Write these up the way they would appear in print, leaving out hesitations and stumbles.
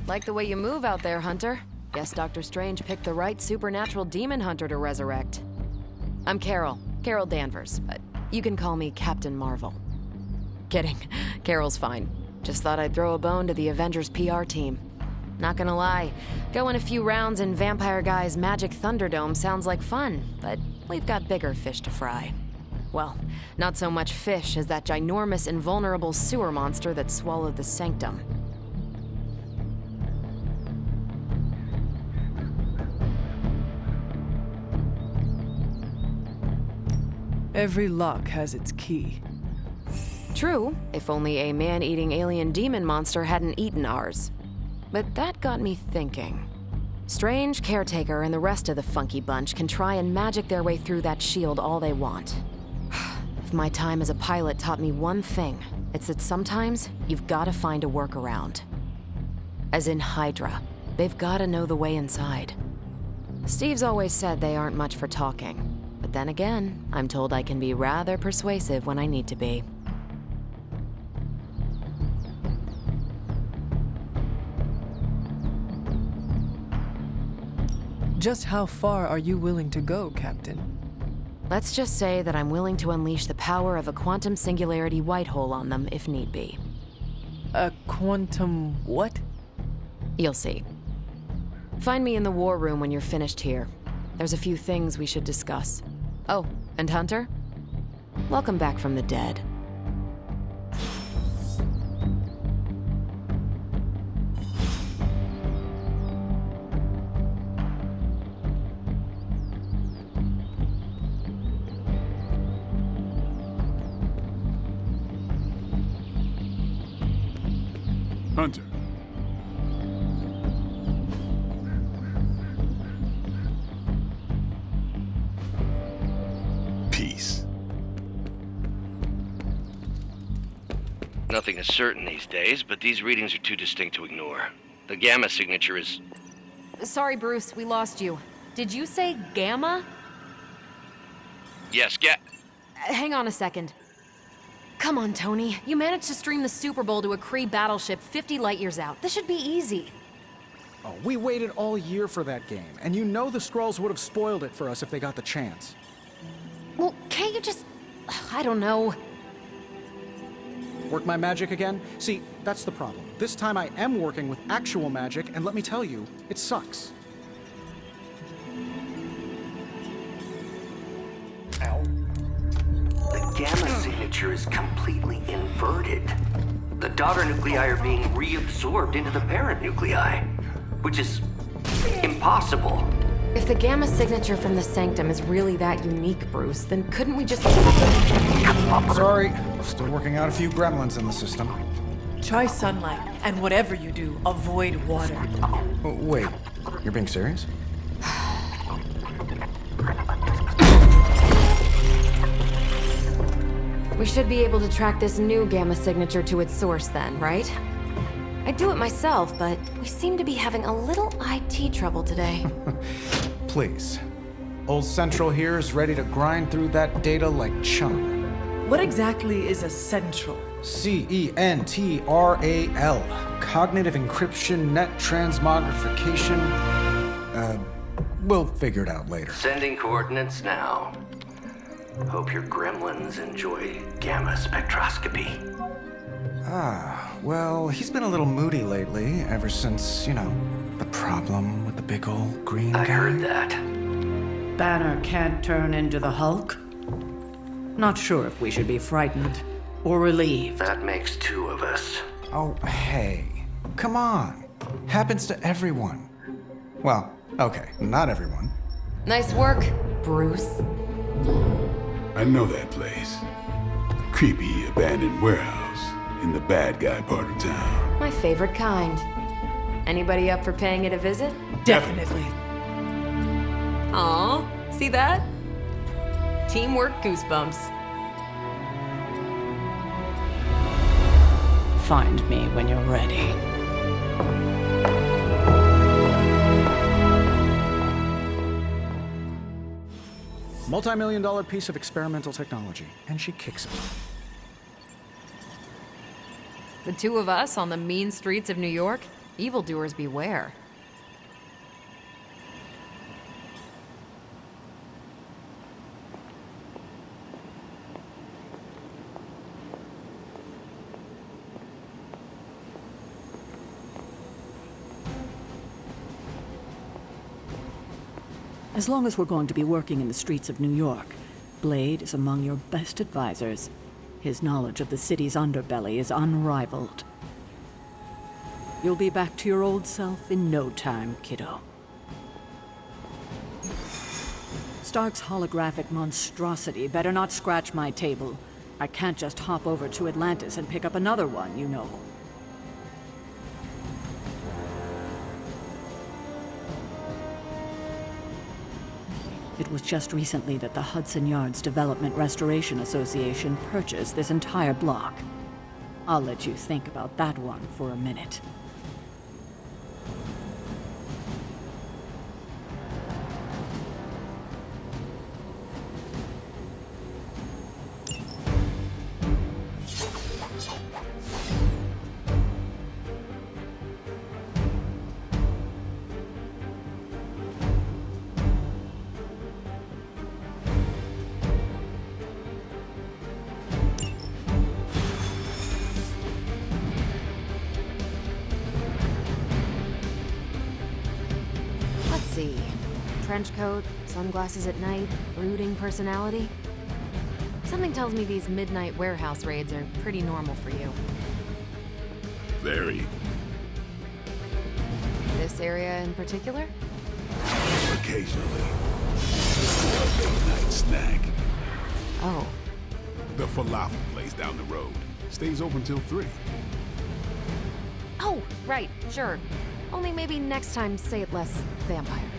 Like the way you move out there, Hunter. Guess Dr. Strange picked the right supernatural demon hunter to resurrect. I'm Carol Danvers, but you can call me Captain Marvel. Kidding, Carol's fine. Just thought I'd throw a bone to the Avengers PR team. Not gonna lie, going a few rounds in Vampire Guy's Magic Thunderdome sounds like fun, but we've got bigger fish to fry. Well, not so much fish as that ginormous invulnerable sewer monster that swallowed the Sanctum. Every lock has its key. True, if only a man-eating alien demon monster hadn't eaten ours. But that got me thinking. Strange, Caretaker, and the rest of the funky bunch can try and magic their way through that shield all they want. If my time as a pilot taught me one thing, it's that sometimes you've gotta find a workaround. As in Hydra, they've gotta know the way inside. Steve's always said they aren't much for talking. But then again, I'm told I can be rather persuasive when I need to be. Just how far are you willing to go, Captain? Let's just say that I'm willing to unleash the power of a quantum singularity white hole on them if need be. A quantum what? You'll see. Find me in the war room when you're finished here. There's a few things we should discuss. Oh, and Hunter? Welcome back from the dead. Hunter. Peace. Nothing is certain these days, but these readings are too distinct to ignore. The gamma signature is... Sorry, Bruce, we lost you. Did you say Gamma? Yes, Hang on a second. Come on, Tony. You managed to stream the Super Bowl to a Kree battleship 50 light-years out. This should be easy. Oh, we waited all year for that game, and you know the Skrulls would have spoiled it for us if they got the chance. Well, can't you just... I don't know. Work my magic again? See, that's the problem. This time I am working with actual magic, and let me tell you, it sucks. Ow. The gamma signature is completely inverted. The daughter nuclei are being reabsorbed into the parent nuclei, which is impossible. If the gamma signature from the Sanctum is really that unique, Bruce, then couldn't we just... Sorry, still working out a few gremlins in the system. Try sunlight, and whatever you do, avoid water. Oh, wait, you're being serious? We should be able to track this new gamma signature to its source then, right? I'd do it myself, but we seem to be having a little IT trouble today. Please. Old Central here is ready to grind through that data like chum. What exactly is a central? CENTRAL. Cognitive encryption, net transmogrification. We'll figure it out later. Sending coordinates now. Hope your gremlins enjoy gamma spectroscopy. Well, he's been a little moody lately, ever since, you know, the problem with the big old green guy. I heard that. Banner can't turn into the Hulk? Not sure if we should be frightened or relieved. That makes two of us. Oh, hey. Come on. Happens to everyone. Well, okay, not everyone. Nice work, Bruce. I know that place. Creepy abandoned warehouse in the bad guy part of town. My favorite kind. Anybody up for paying it a visit? Definitely. Aw, see that? Teamwork goosebumps. Find me when you're ready. Multi-million-dollar piece of experimental technology, and she kicks it. The two of us on the mean streets of New York? Evildoers beware. As long as we're going to be working in the streets of New York, Blade is among your best advisors. His knowledge of the city's underbelly is unrivaled. You'll be back to your old self in no time, kiddo. Stark's holographic monstrosity better not scratch my table. I can't just hop over to Atlantis and pick up another one, you know. It was just recently that the Hudson Yards Development Restoration Association purchased this entire block. I'll let you think about that one for a minute. See. Trench coat, sunglasses at night, brooding personality. Something tells me these midnight warehouse raids are pretty normal for you. Very. This area in particular? Occasionally. Night snack. Oh. The falafel place down the road. Stays open till 3. Oh, right, sure. Only maybe next time say it less vampire-y.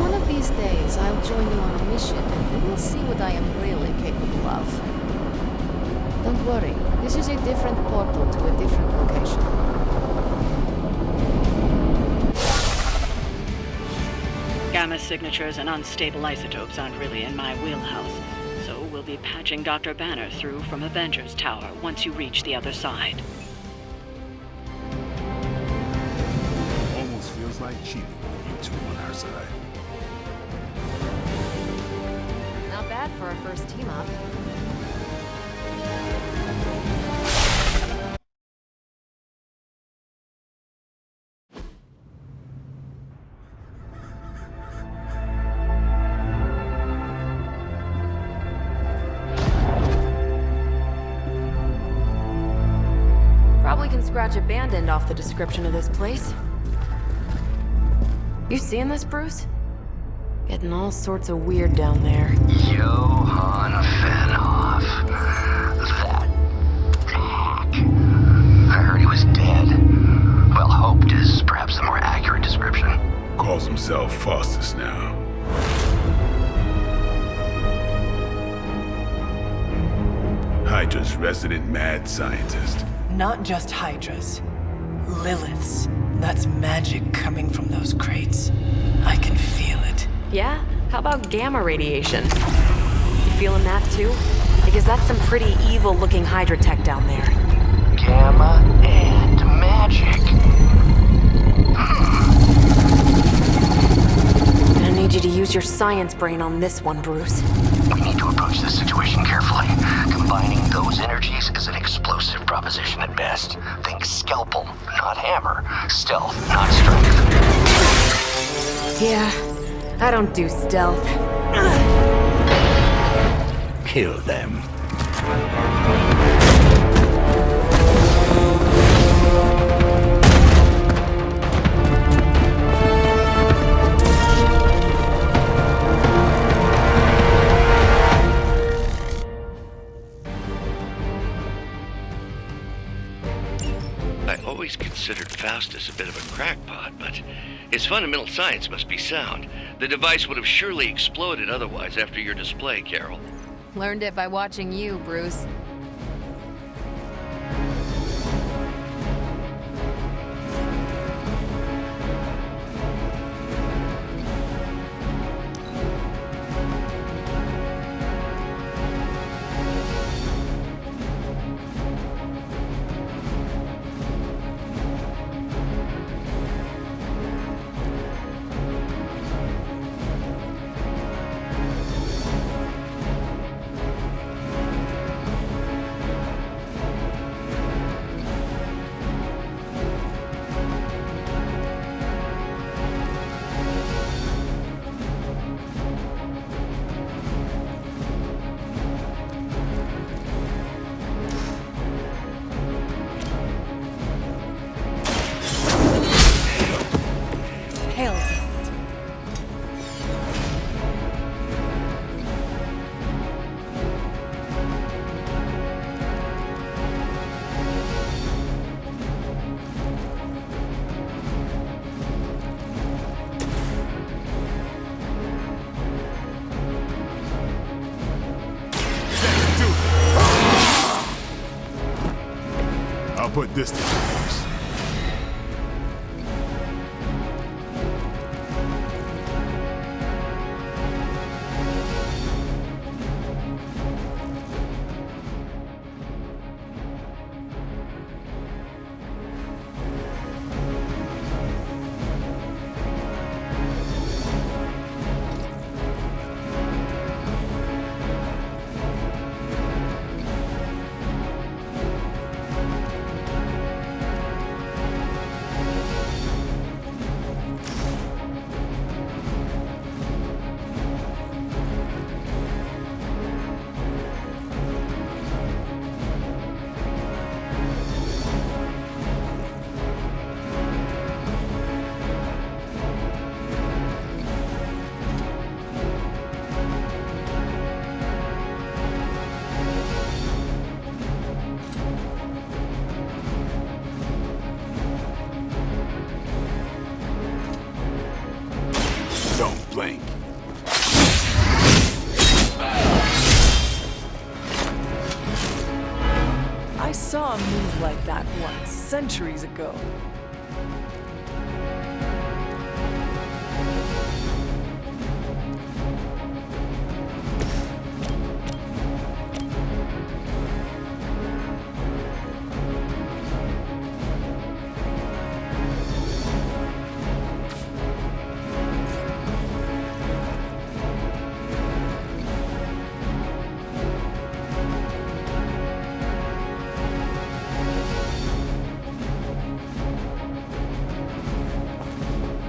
One of these days, I'll join you on a mission, and you will see what I am really capable of. Don't worry, this is a different portal to a different location. Gamma signatures and unstable isotopes aren't really in my wheelhouse, so we'll be patching Dr. Banner through from Avengers Tower once you reach the other side. Almost feels like cheating with you two on our side. Not bad for our first team-up. Probably can scratch abandoned off the description of this place. You seeing this, Bruce? Getting all sorts of weird down there. Johann Fenhoff. That hack. I heard he was dead. Well, hoped is perhaps the more accurate description. Calls himself Faustus now. Hydra's resident mad scientist. Not just Hydras. Liliths. That's magic coming from those crates. I can feel it. Yeah? How about gamma radiation? You feeling that too? Because that's some pretty evil-looking Hydra tech down there. Gamma and magic. I need you to use your science brain on this one, Bruce. We need to approach this situation carefully. Combining those energies is an explosive proposition at best. Think scalpel, not hammer. Stealth, not strength. Yeah, I don't do stealth. Kill them. I always considered Faustus a bit of a crackpot, but his fundamental science must be sound. The device would have surely exploded otherwise after your display, Carol. Learned it by watching you, Bruce. put this to use. Don't blink. I saw a move like that once, centuries ago.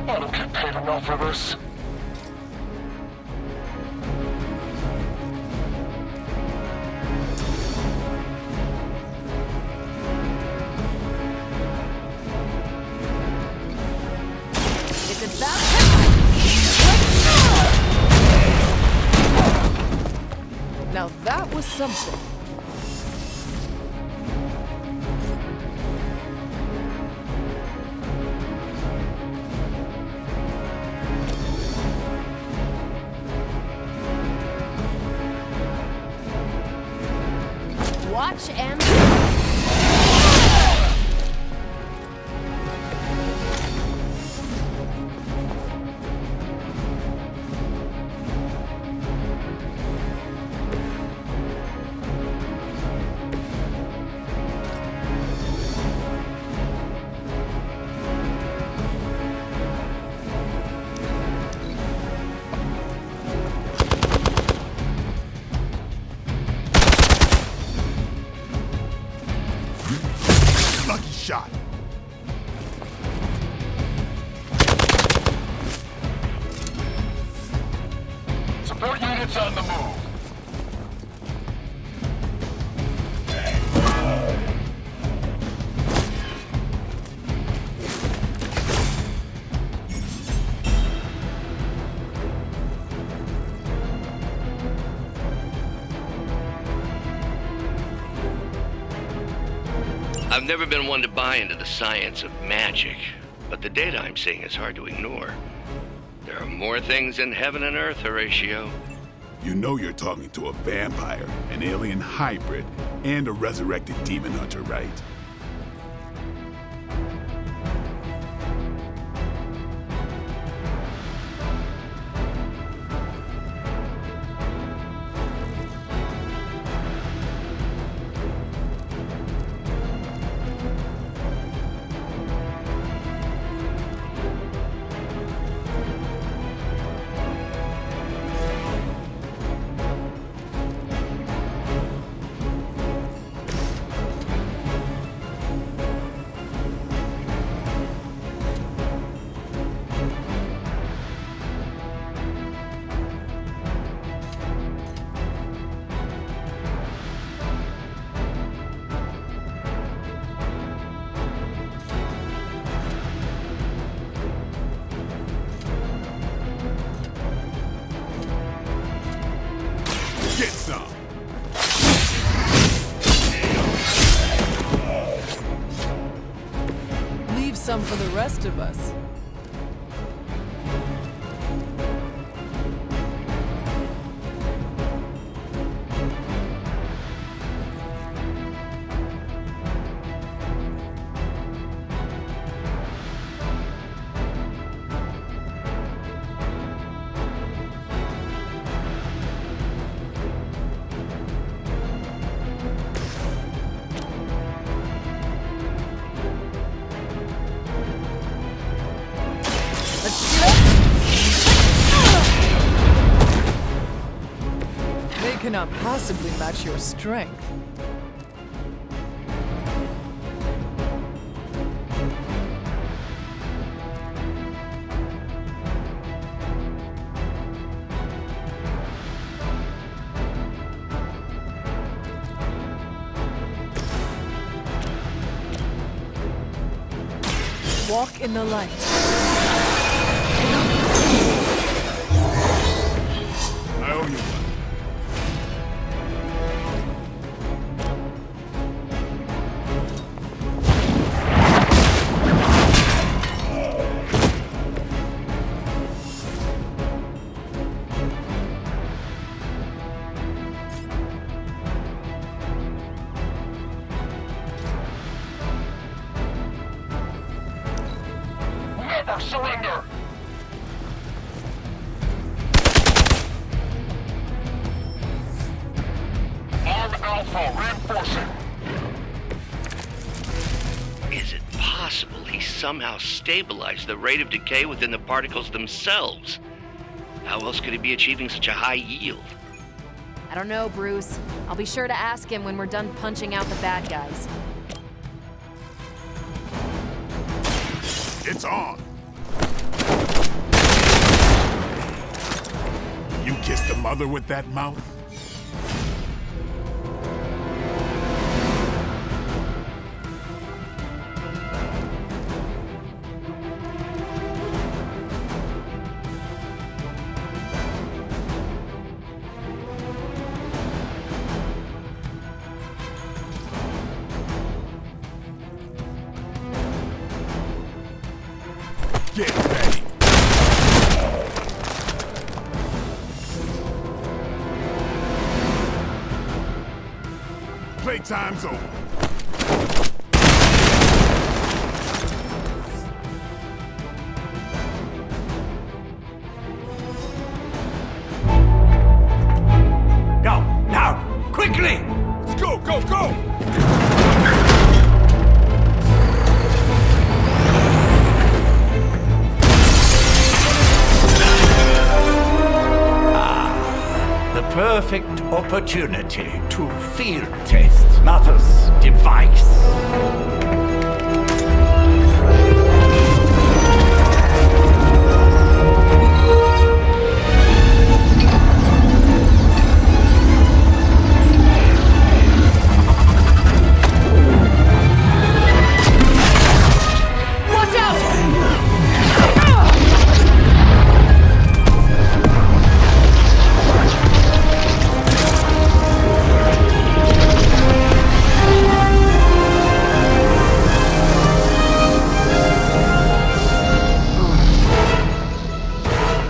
I don't get paid enough for this. It's about time! Now that was something. Watch and... Lucky shot. Support units on the move. I've never been one to buy into the science of magic, but the data I'm seeing is hard to ignore. There are more things in heaven and earth, Horatio. You know you're talking to a vampire, an alien hybrid, and a resurrected demon hunter, right? Get some! Leave some for the rest of us. not possibly match your strength. Walk in the light. I owe you one. Never surrender! Arm Alpha reinforcing. Is it possible he somehow stabilized the rate of decay within the particles themselves? How else could he be achieving such a high yield? I don't know, Bruce. I'll be sure to ask him when we're done punching out the bad guys. It's on. You kissed a mother with that mouth? Get ready. Playtime's over. Go, now, quickly! Let's go, go, go! The perfect opportunity to field test Mother's device.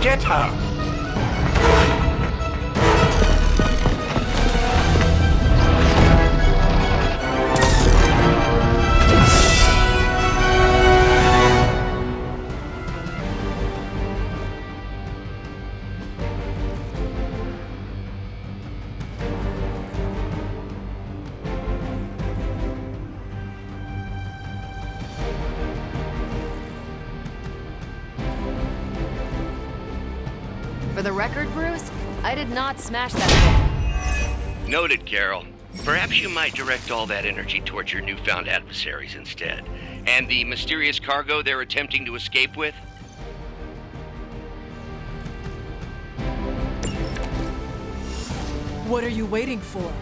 Get her! For the record, Bruce, I did not smash that thing. Noted, Carol. Perhaps you might direct all that energy towards your newfound adversaries instead. And the mysterious cargo they're attempting to escape with? What are you waiting for?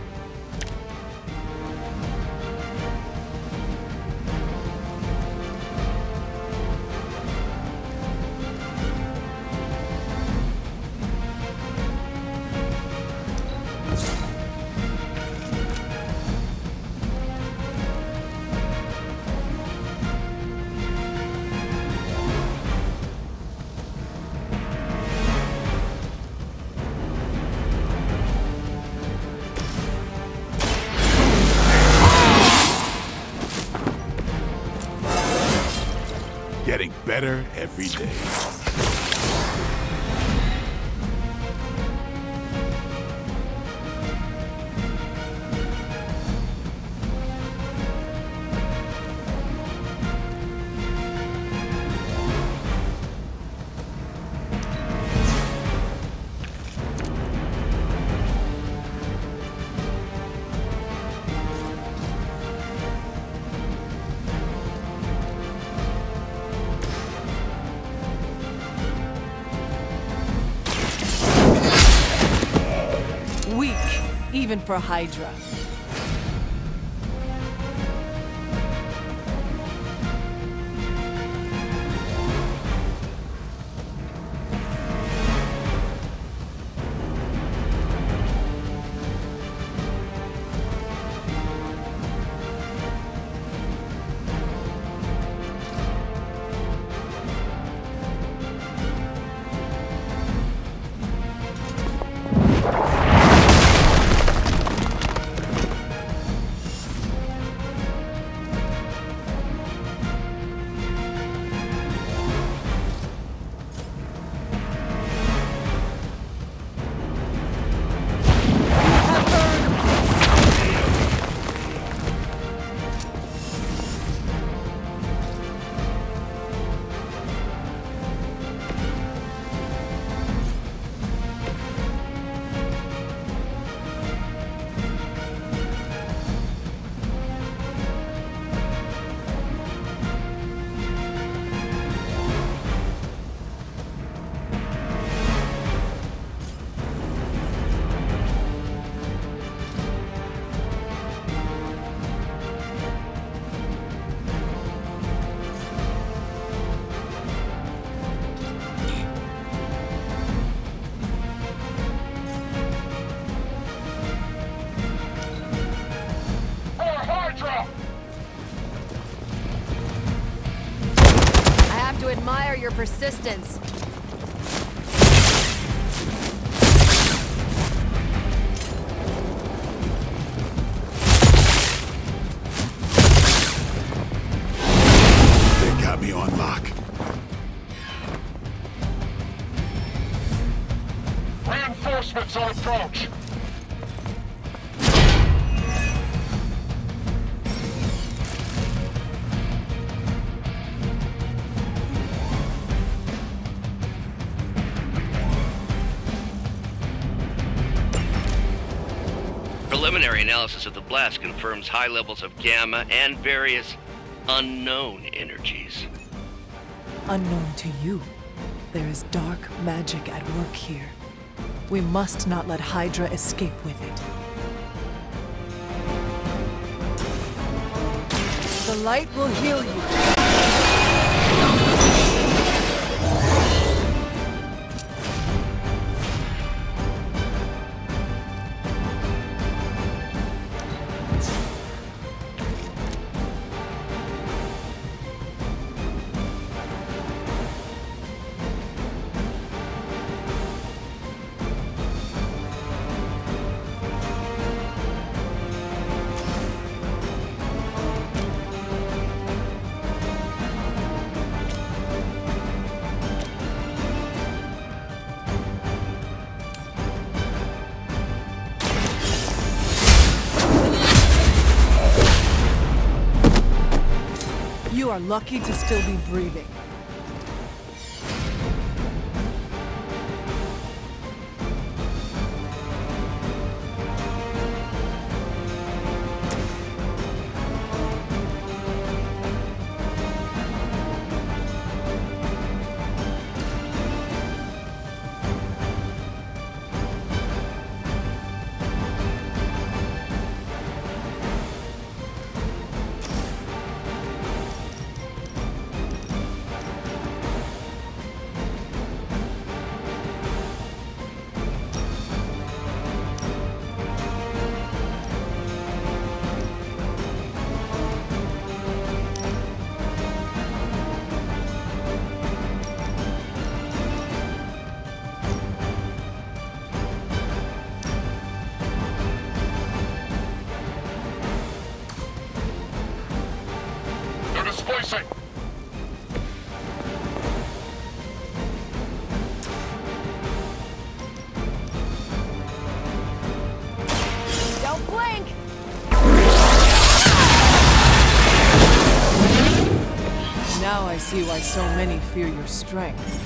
Getting better every day. even for Hydra. Admire your persistence. They got me on lock. Reinforcements on approach. Preliminary analysis of the blast confirms high levels of gamma and various unknown energies. Unknown to you, there is dark magic at work here. We must not let Hydra escape with it. The light will heal you. You are lucky to still be breathing. Displacing. Don't blink! Now I see why so many fear your strength.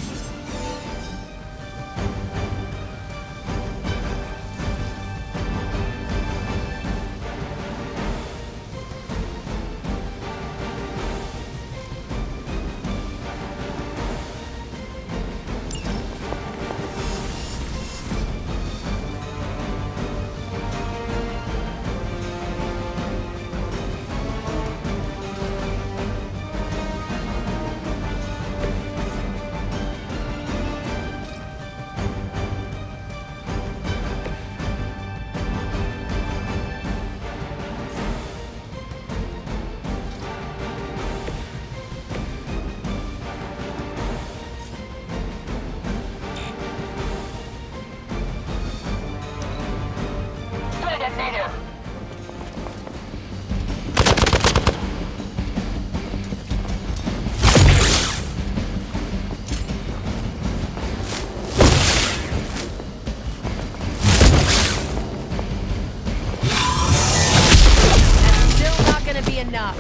enough.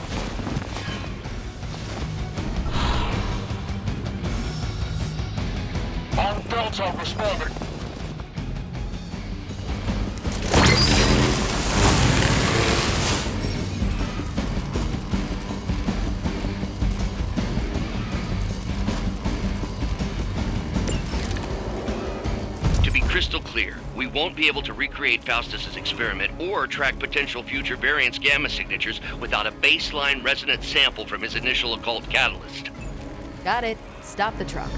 On Delta responding. To be crystal clear, we won't be able to recreate Faustus's experiment or track potential future variance gamma signatures without a baseline resonance sample from his initial occult catalyst. Got it. Stop the truck.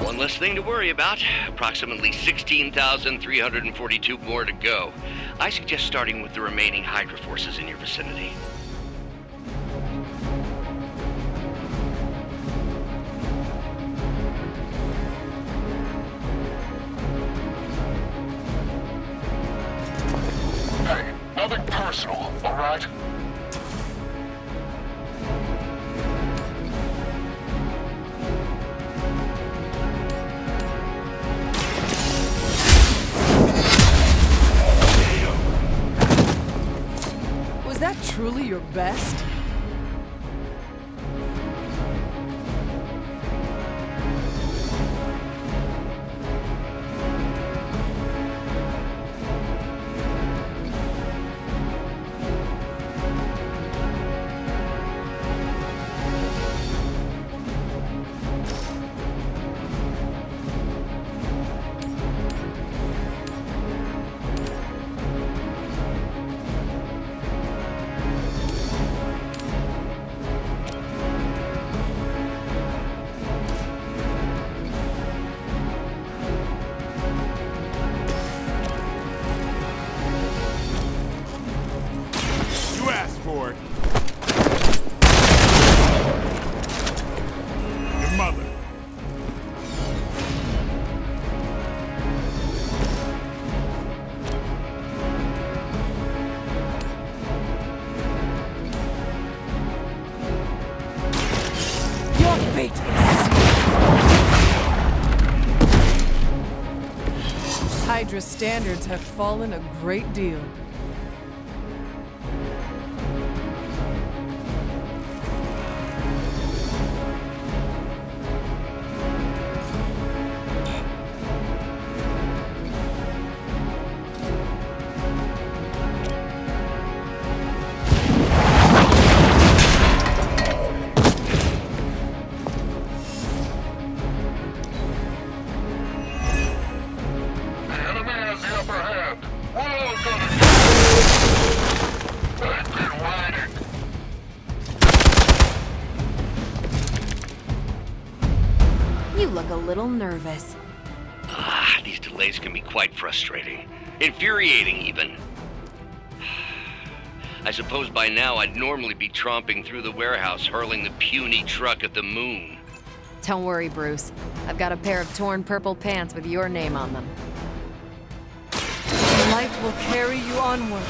One less thing to worry about. Approximately 16,342 more to go. I suggest starting with the remaining Hydra forces in your vicinity. Hey, nothing personal, alright? Was that truly your best? You asked for it. Your mother. Your fate is sealed. Hydra's standards have fallen a great deal. The enemy has the upper hand. We're all gonna I've been waiting. You look a little nervous. These delays can be quite frustrating. Infuriating, even. I suppose by now I'd normally be tromping through the warehouse, hurling the puny truck at the moon. Don't worry, Bruce. I've got a pair of torn purple pants with your name on them. The light will carry you onward.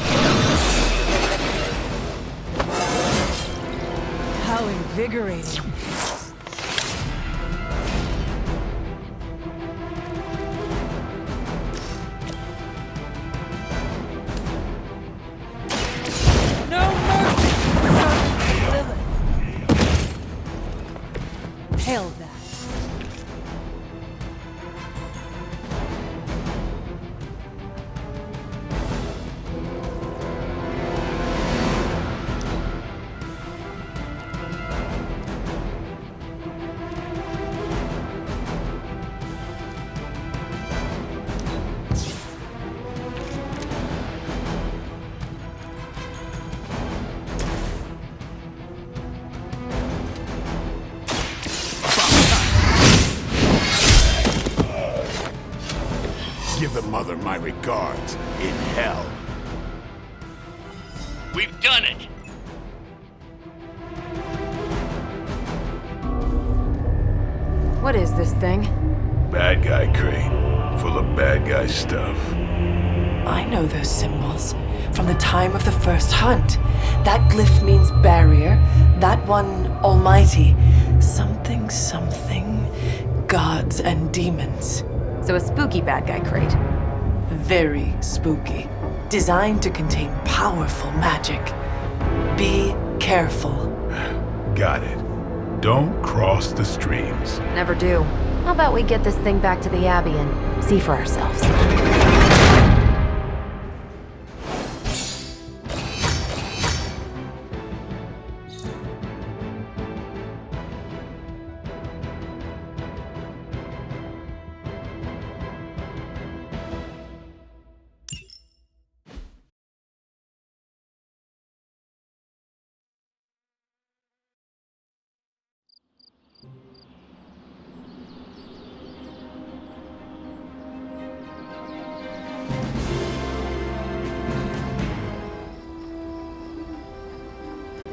How invigorating. No mercy, servants of Lilith. Hail that. Give the mother my regards in hell. We've done it! What is this thing? Bad guy crate. Full of bad guy stuff. I know those symbols from the time of the first hunt. That glyph means barrier, that one almighty. Something, something, gods and demons. So a spooky bad guy crate. Very spooky. Designed to contain powerful magic. Be careful. Got it. Don't cross the streams. Never do. How about we get this thing back to the Abbey and see for ourselves?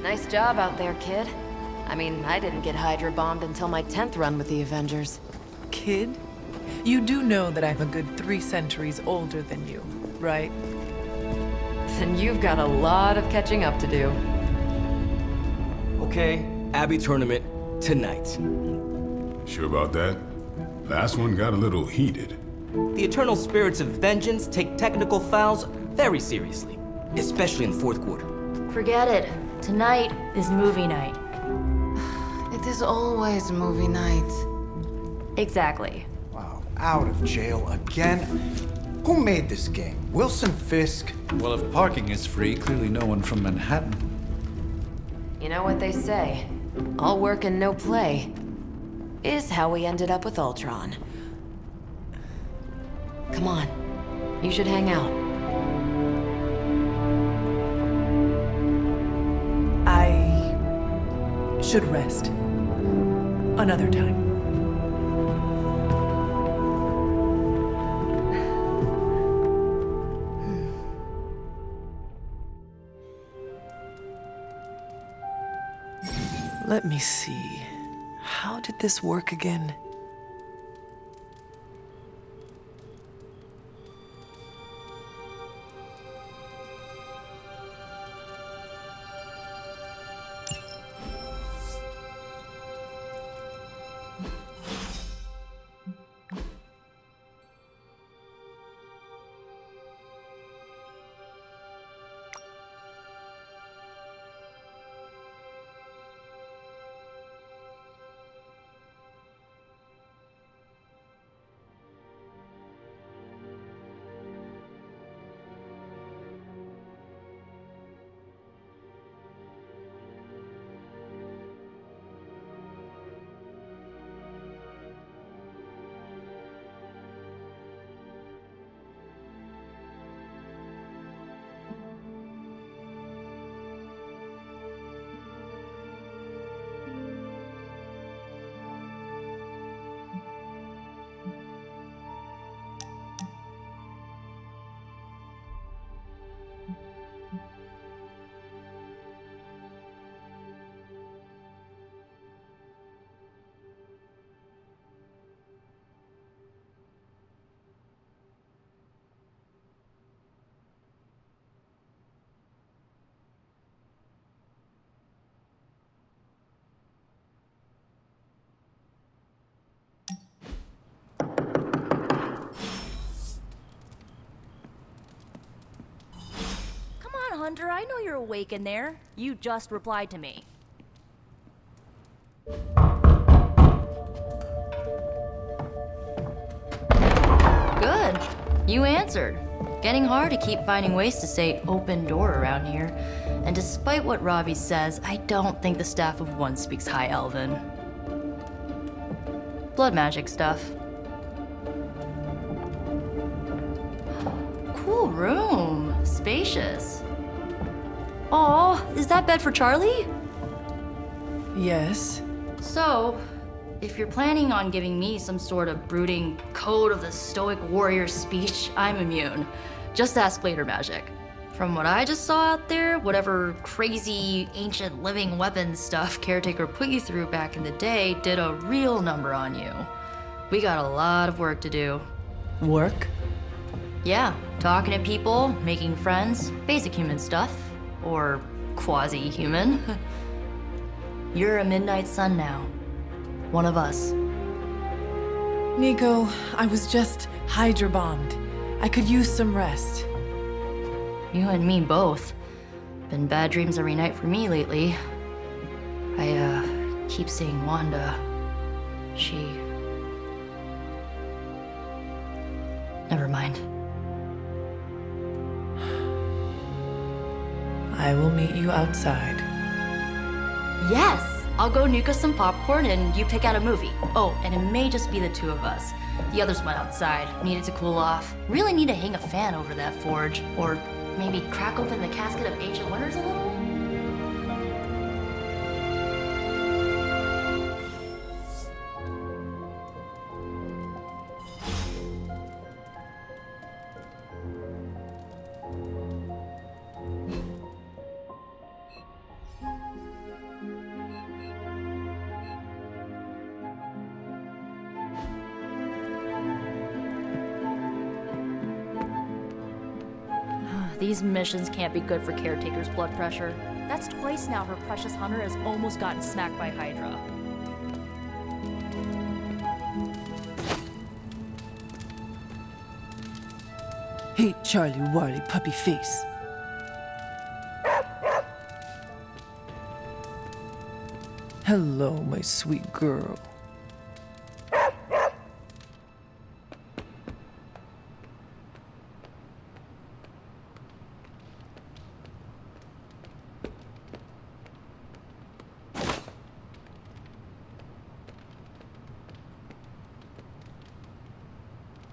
Nice job out there, kid. I mean, I didn't get Hydra bombed until my 10th run with the Avengers. Kid? You do know that I'm a good 3 centuries older than you, right? Then you've got a lot of catching up to do. Okay, Abbey tournament tonight. Sure about that? Last one got a little heated. The eternal spirits of vengeance take technical fouls very seriously, especially in the fourth quarter. Forget it. Tonight is movie night. It is always movie night. Exactly. Wow, out of jail again? Who made this game? Wilson Fisk? Well, if parking is free, clearly no one from Manhattan. You know what they say? All work and no play is how we ended up with Ultron. Come on. You should hang out. I should rest. Another time. Let me see. How did this work again? Hunter, I know you're awake in there. You just replied to me. Good. You answered. Getting hard to keep finding ways to say open door around here. And despite what Robbie says, I don't think the staff of one speaks High Elven. Blood magic stuff. Cool room. Spacious. Aw, is that bed for Charlie? Yes. So, if you're planning on giving me some sort of brooding code of the stoic warrior speech, I'm immune. Just ask later, Magic. From what I just saw out there, whatever crazy ancient living weapons stuff Caretaker put you through back in the day did a real number on you. We got a lot of work to do. Work? Yeah, talking to people, making friends, basic human stuff. Or quasi-human. You're a Midnight Sun now. One of us. Nico, I was just Hydra bombed. I could use some rest. You and me both. Been bad dreams every night for me lately. I keep seeing Wanda. She... Never mind. I will meet you outside. Yes! I'll go nuke us some popcorn and you pick out a movie. Oh, and it may just be the two of us. The others went outside, needed to cool off. Really need to hang a fan over that forge. Or maybe crack open the casket of ancient wonders a little? These missions can't be good for Caretaker's blood pressure. That's twice now her precious hunter has almost gotten smacked by Hydra. Hey, Charlie Warly puppy face. Hello, my sweet girl.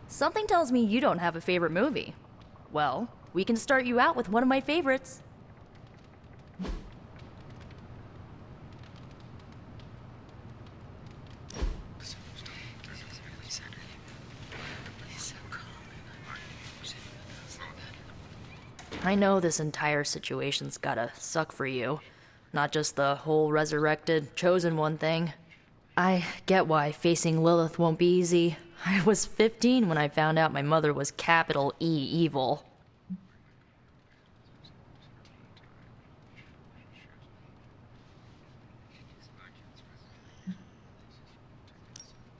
Something tells me you don't have a favorite movie. Well, we can start you out with one of my favorites. I know this entire situation's gotta suck for you. Not just the whole resurrected, chosen one thing. I get why facing Lilith won't be easy. I was 15 when I found out my mother was capital E evil.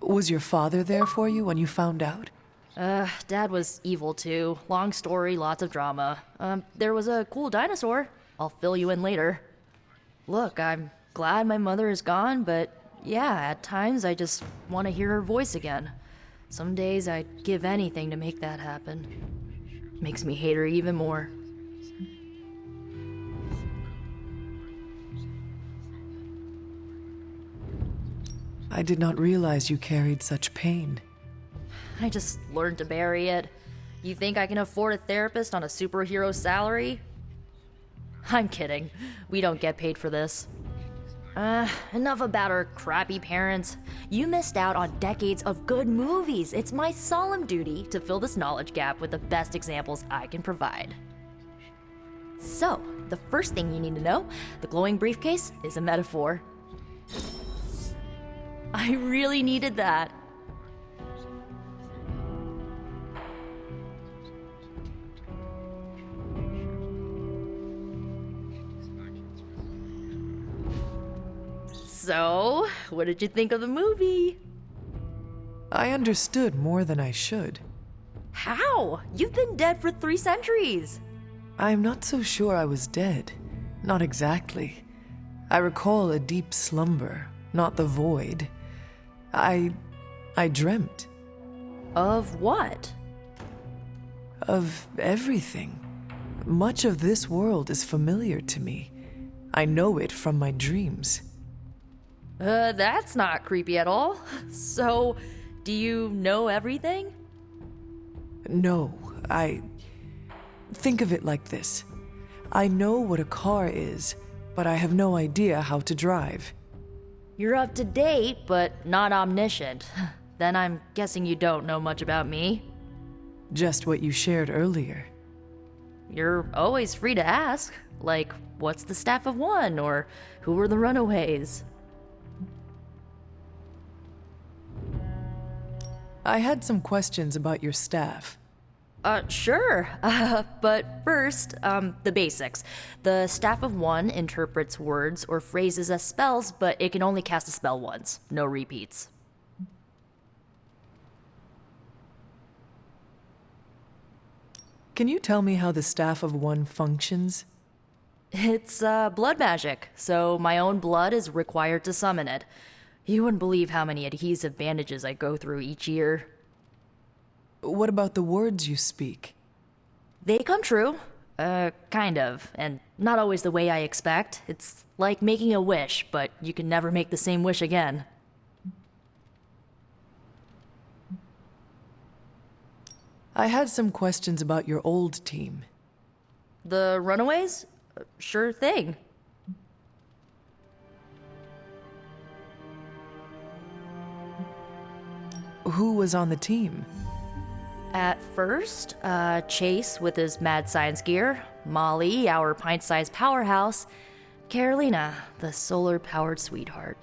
Was your father there for you when you found out? Dad was evil too. Long story, lots of drama. There was a cool dinosaur. I'll fill you in later. Look, I'm glad my mother is gone, but yeah, at times I just want to hear her voice again. Some days I'd give anything to make that happen. Makes me hate her even more. I did not realize you carried such pain. I just learned to bury it. You think I can afford a therapist on a superhero salary? I'm kidding. We don't get paid for this. Enough about our crappy parents. You missed out on decades of good movies. It's my solemn duty to fill this knowledge gap with the best examples I can provide. So, the first thing you need to know, the glowing briefcase is a metaphor. I really needed that. So, what did you think of the movie? I understood more than I should. How? You've been dead for 3 centuries. I'm not so sure I was dead. Not exactly. I recall a deep slumber, not the void. I dreamt. Of what? Of everything. Much of this world is familiar to me. I know it from my dreams. That's not creepy at all. So, do you know everything? No, Think of it like this. I know what a car is, but I have no idea how to drive. You're up to date, but not omniscient. Then I'm guessing you don't know much about me. Just what you shared earlier. You're always free to ask. Like, what's the staff of one? Or who were the runaways? I had some questions about your staff. Sure. But first, the basics. The staff of one interprets words or phrases as spells, but it can only cast a spell once. No repeats. Can you tell me how the staff of one functions? It's, blood magic, so my own blood is required to summon it. You wouldn't believe how many adhesive bandages I go through each year. What about the words you speak? They come true. Kind of. And not always the way I expect. It's like making a wish, but you can never make the same wish again. I had some questions about your old team. The runaways? Sure thing. Who was on the team? At first, Chase with his mad science gear, Molly, our pint-sized powerhouse, Carolina, the solar-powered sweetheart.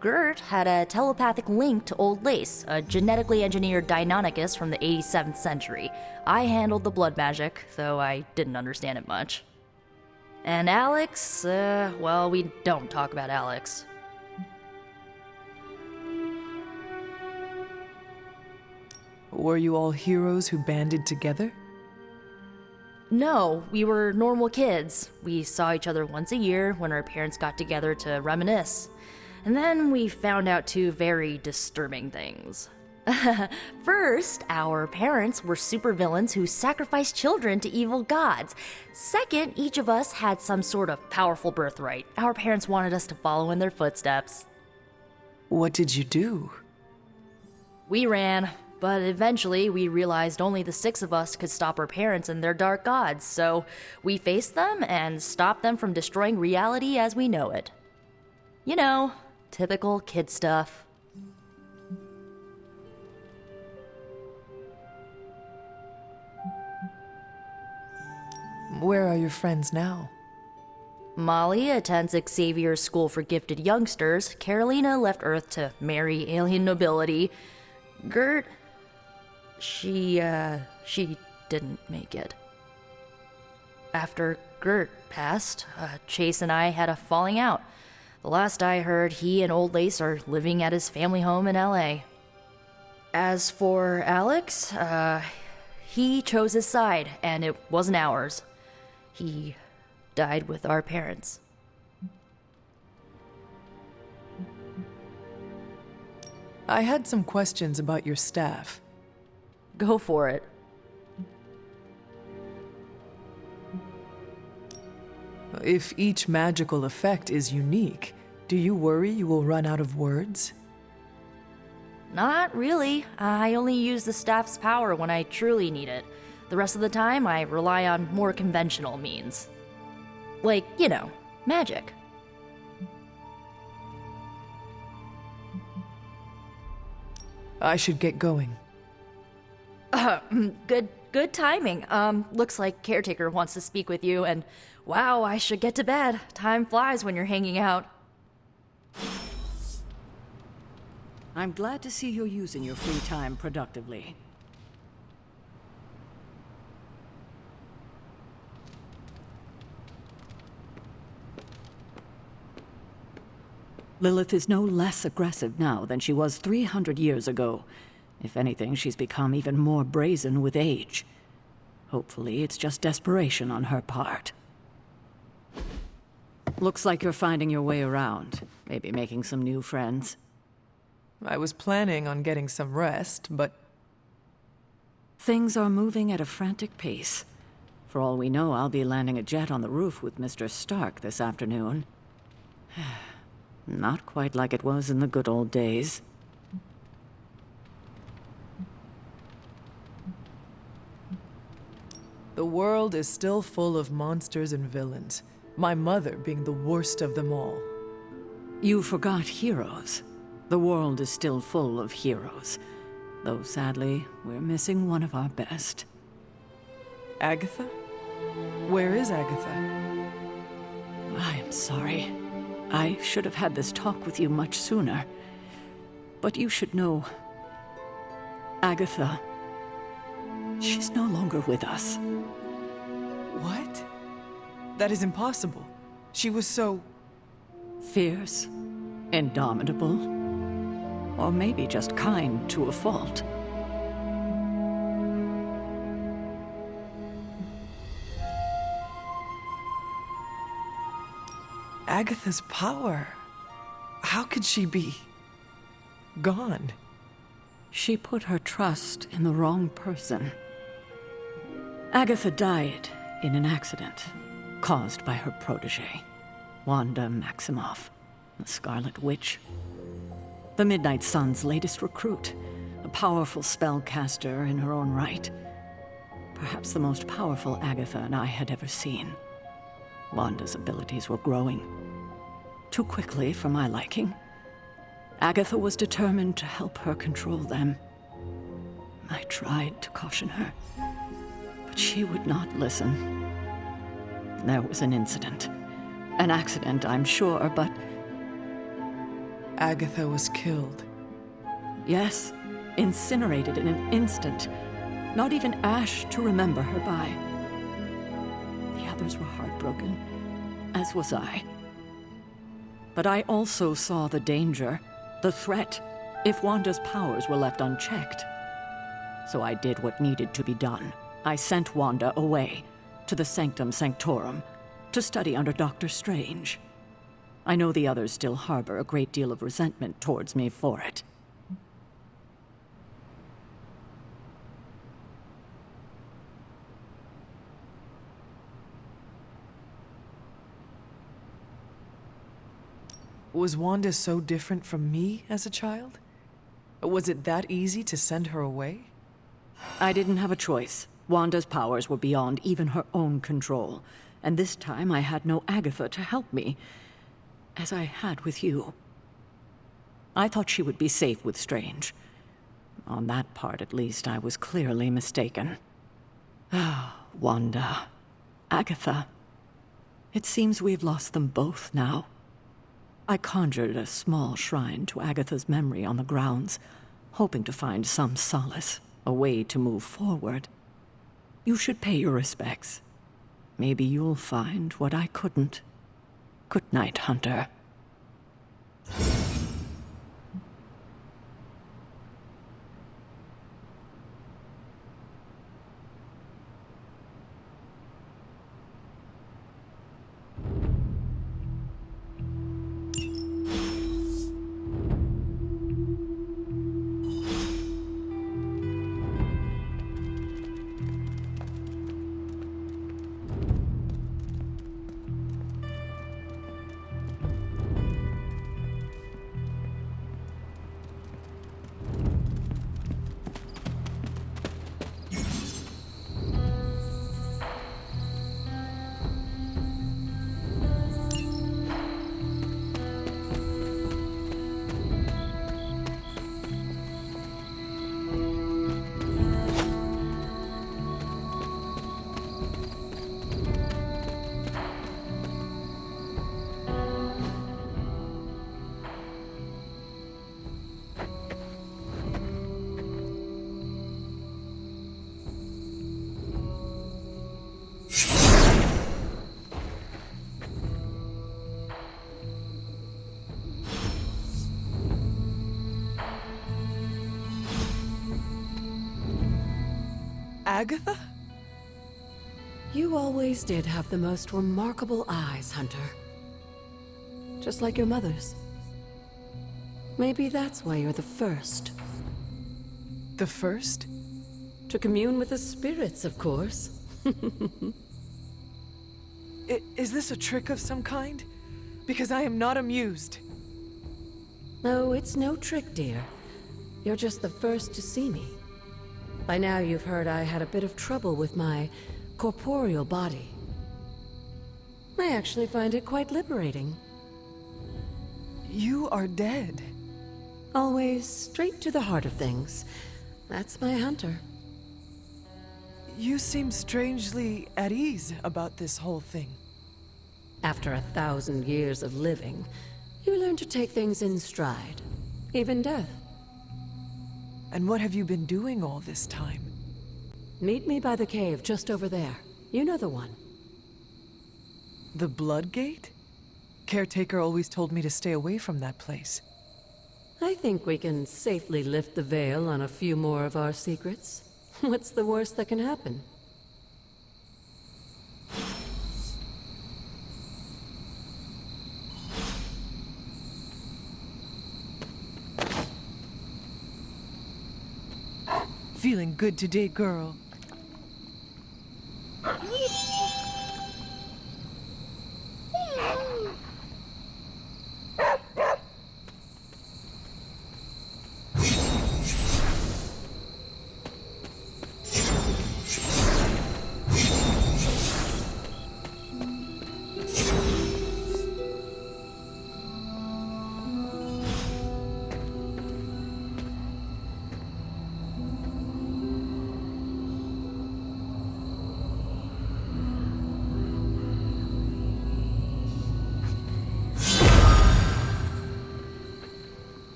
Gert had a telepathic link to Old Lace, a genetically engineered Deinonychus from the 87th century. I handled the blood magic, though I didn't understand it much. And Alex, well, we don't talk about Alex. Were you all heroes who banded together? No, we were normal kids. We saw each other once a year when our parents got together to reminisce. And then we found out two very disturbing things. First, our parents were supervillains who sacrificed children to evil gods. Second, each of us had some sort of powerful birthright. Our parents wanted us to follow in their footsteps. What did you do? We ran, but eventually we realized only the six of us could stop our parents and their dark gods, so we faced them and stopped them from destroying reality as we know it. You know, typical kid stuff. Where are your friends now? Molly attends Xavier's School for Gifted Youngsters. Carolina left Earth to marry alien nobility. Gert, she didn't make it. After Gert passed, Chase and I had a falling out. The last I heard, he and Old Lace are living at his family home in LA. As for Alex, he chose his side, and it wasn't ours. He died with our parents. I had some questions about your staff. Go for it. If each magical effect is unique, do you worry you will run out of words? Not really. I only use the staff's power when I truly need it. The rest of the time, I rely on more conventional means. Like, you know, magic. I should get going. Good timing. Looks like Caretaker wants to speak with you, and wow, I should get to bed. Time flies when you're hanging out. I'm glad to see you're using your free time productively. Lilith is no less aggressive now than she was 300 years ago. If anything, she's become even more brazen with age. Hopefully, it's just desperation on her part. Looks like you're finding your way around. Maybe making some new friends. I was planning on getting some rest, but... Things are moving at a frantic pace. For all we know, I'll be landing a jet on the roof with Mr. Stark this afternoon. Not quite like it was in the good old days. The world is still full of monsters and villains, my mother being the worst of them all. You forgot heroes. The world is still full of heroes. Though sadly, we're missing one of our best. Agatha? Where is Agatha? I am sorry. I should have had this talk with you much sooner. But you should know, Agatha, she's no longer with us. What? That is impossible. She was so... fierce, indomitable, or maybe just kind to a fault. Agatha's power. How could she be... gone? She put her trust in the wrong person. Agatha died in an accident caused by her protege, Wanda Maximoff, the Scarlet Witch. The Midnight Sun's latest recruit, a powerful spellcaster in her own right. Perhaps the most powerful Agatha and I had ever seen. Wanda's abilities were growing. Too quickly for my liking. Agatha was determined to help her control them. I tried to caution her, but she would not listen. There was an incident. An accident, I'm sure, but... Agatha was killed. Yes, incinerated in an instant. Not even ash to remember her by. The others were heartbroken, as was I. But I also saw the danger, the threat, if Wanda's powers were left unchecked. So I did what needed to be done. I sent Wanda away, to the Sanctum Sanctorum, to study under Dr. Strange. I know the others still harbor a great deal of resentment towards me for it. Was Wanda so different from me as a child? Was it that easy to send her away? I didn't have a choice. Wanda's powers were beyond even her own control, and this time I had no Agatha to help me, as I had with you. I thought she would be safe with Strange. On that part, at least, I was clearly mistaken. Ah, Wanda. Agatha. It seems we've lost them both now. I conjured a small shrine to Agatha's memory on the grounds, hoping to find some solace, a way to move forward. You should pay your respects. Maybe you'll find what I couldn't. Good night, Hunter. Agatha? You always did have the most remarkable eyes, Hunter. Just like your mother's. Maybe that's why you're the first. The first? To commune with the spirits, of course. Is this a trick of some kind? Because I am not amused. No, it's no trick, dear. You're just the first to see me. By now you've heard I had a bit of trouble with my corporeal body. I actually find it quite liberating. You are dead. Always straight to the heart of things. That's my Hunter. You seem strangely at ease about this whole thing. After 1,000 years of living, you learn to take things in stride, even death. And what have you been doing all this time? Meet me by the cave just over there. You know the one. The Blood Gate? Caretaker always told me to stay away from that place. I think we can safely lift the veil on a few more of our secrets. What's the worst that can happen? Feeling good today, girl.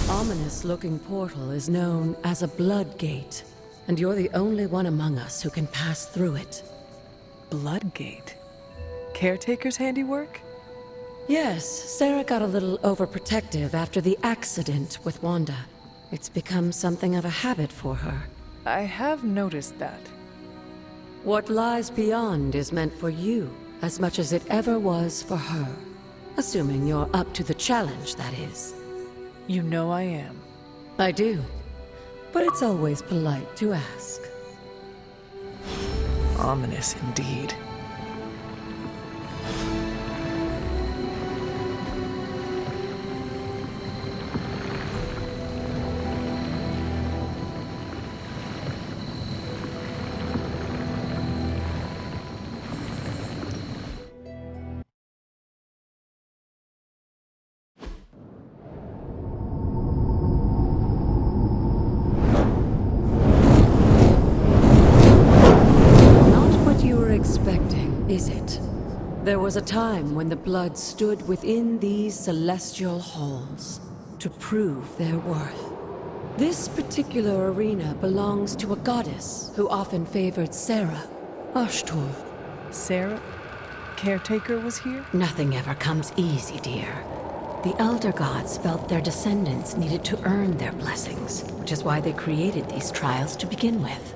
Ominous-looking portal is known as a Blood Gate, and you're the only one among us who can pass through it. Blood Gate? Caretaker's handiwork? Yes, Sarah got a little overprotective after the accident with Wanda. It's become something of a habit for her. I have noticed that. What lies beyond is meant for you as much as it ever was for her. Assuming you're up to the challenge, that is. You know I am. I do. But it's always polite to ask. Ominous indeed. Is it? There was a time when the blood stood within these celestial halls to prove their worth. This particular arena belongs to a goddess who often favored Sarah, Ashtur. Sarah? Caretaker was here? Nothing ever comes easy, dear. The Elder Gods felt their descendants needed to earn their blessings, which is why they created these trials to begin with.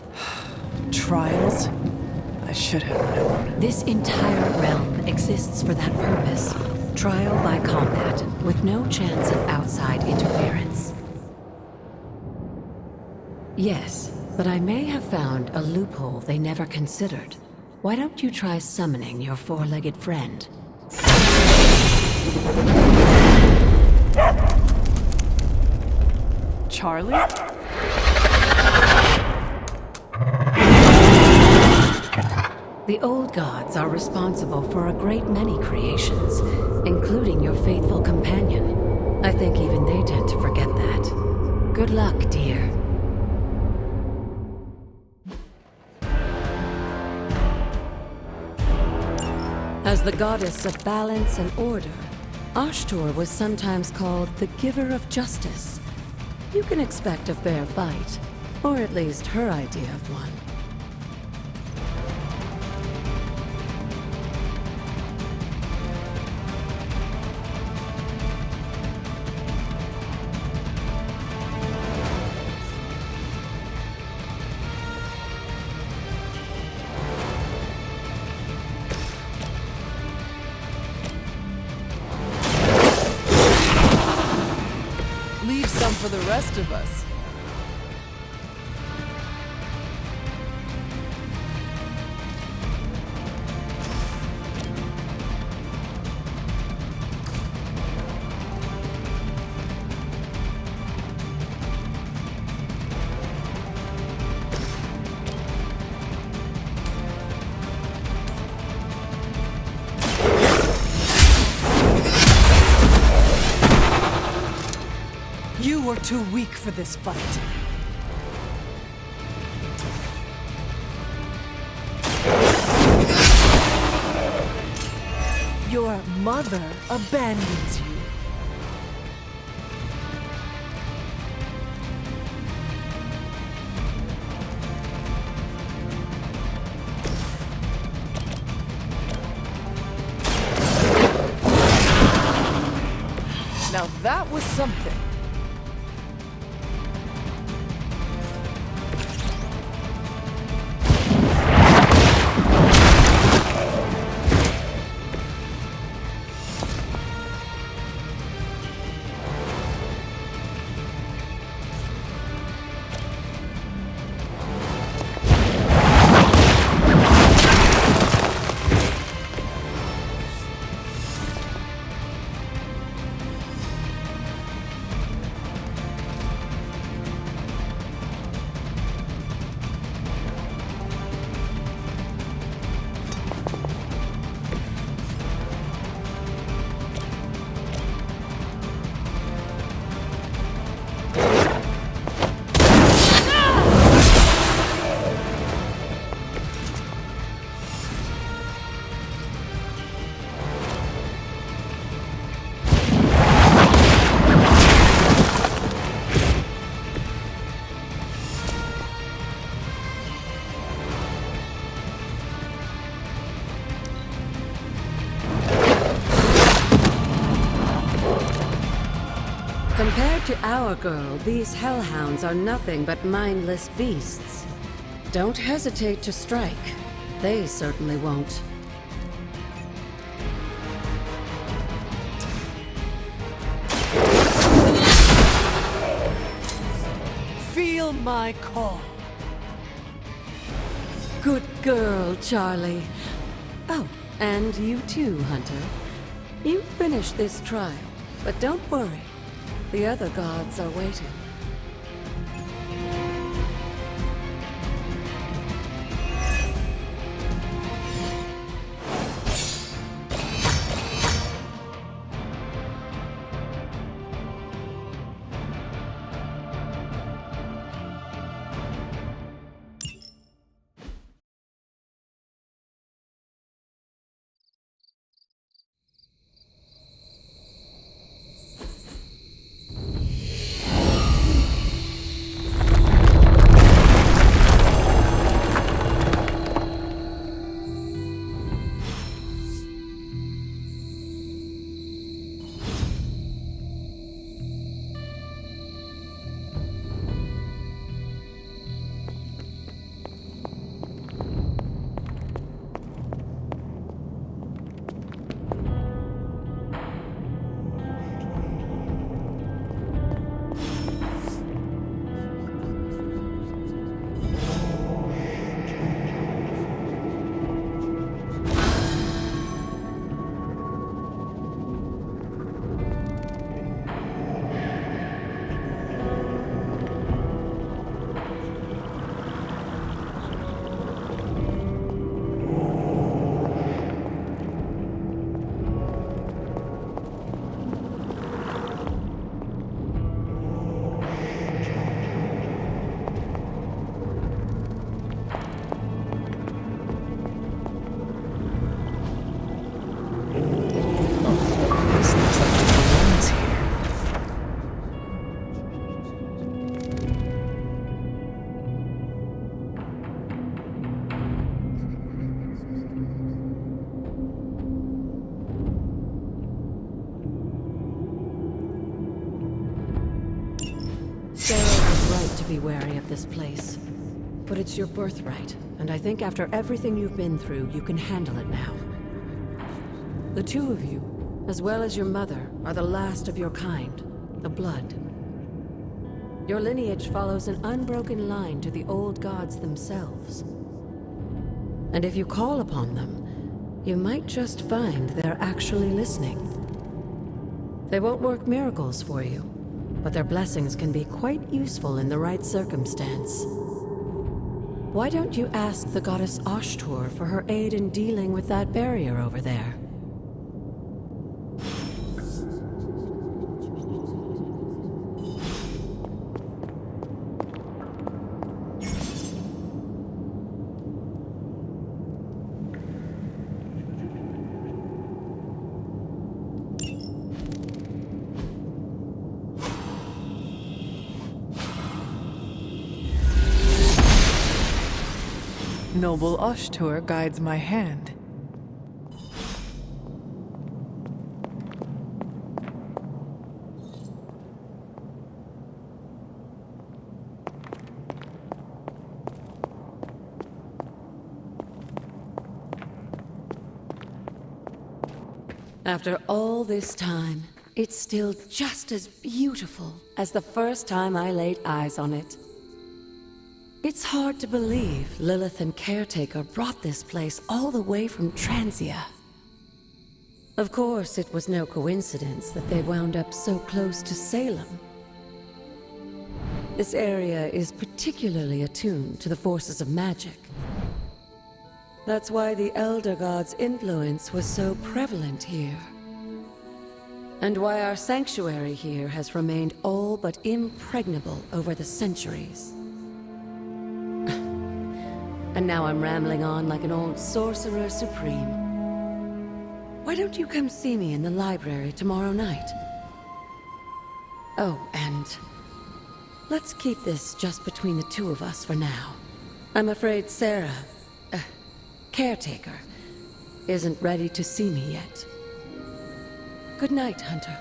Trials? I should have known. This entire realm exists for that purpose. Trial by combat, with no chance of outside interference. Yes, but I may have found a loophole they never considered. Why don't you try summoning your four-legged friend? Charlie? The old gods are responsible for a great many creations, including your faithful companion. I think even they tend to forget that. Good luck, dear. As the goddess of balance and order, Ashtur was sometimes called the giver of justice. You can expect a fair fight, or at least her idea of one. Leave some for the rest of us. You were too weak for this fight. Your mother abandons you. Now that was something. Compared to our girl, these hellhounds are nothing but mindless beasts. Don't hesitate to strike. They certainly won't. Feel my call. Good girl, Charlie. Oh, and you too, Hunter. You finished this trial, but don't worry. The other gods are waiting. Be wary of this place. But it's your birthright, and I think after everything you've been through, you can handle it now. The two of you, as well as your mother, are the last of your kind, the Blood. Your lineage follows an unbroken line to the old gods themselves. And if you call upon them, you might just find they're actually listening. They won't work miracles for you, but their blessings can be quite useful in the right circumstance. Why don't you ask the goddess Ashtur for her aid in dealing with that barrier over there? Noble Ushtur guides my hand. After all this time, it's still just as beautiful as the first time I laid eyes on it. It's hard to believe Lilith and Caretaker brought this place all the way from Transia. Of course, it was no coincidence that they wound up so close to Salem. This area is particularly attuned to the forces of magic. That's why the Elder God's influence was so prevalent here. And why our sanctuary here has remained all but impregnable over the centuries. And now I'm rambling on like an old sorcerer supreme. Why don't you come see me in the library tomorrow night? Oh, and let's keep this just between the two of us for now. I'm afraid Sarah, Caretaker, isn't ready to see me yet. Good night, Hunter.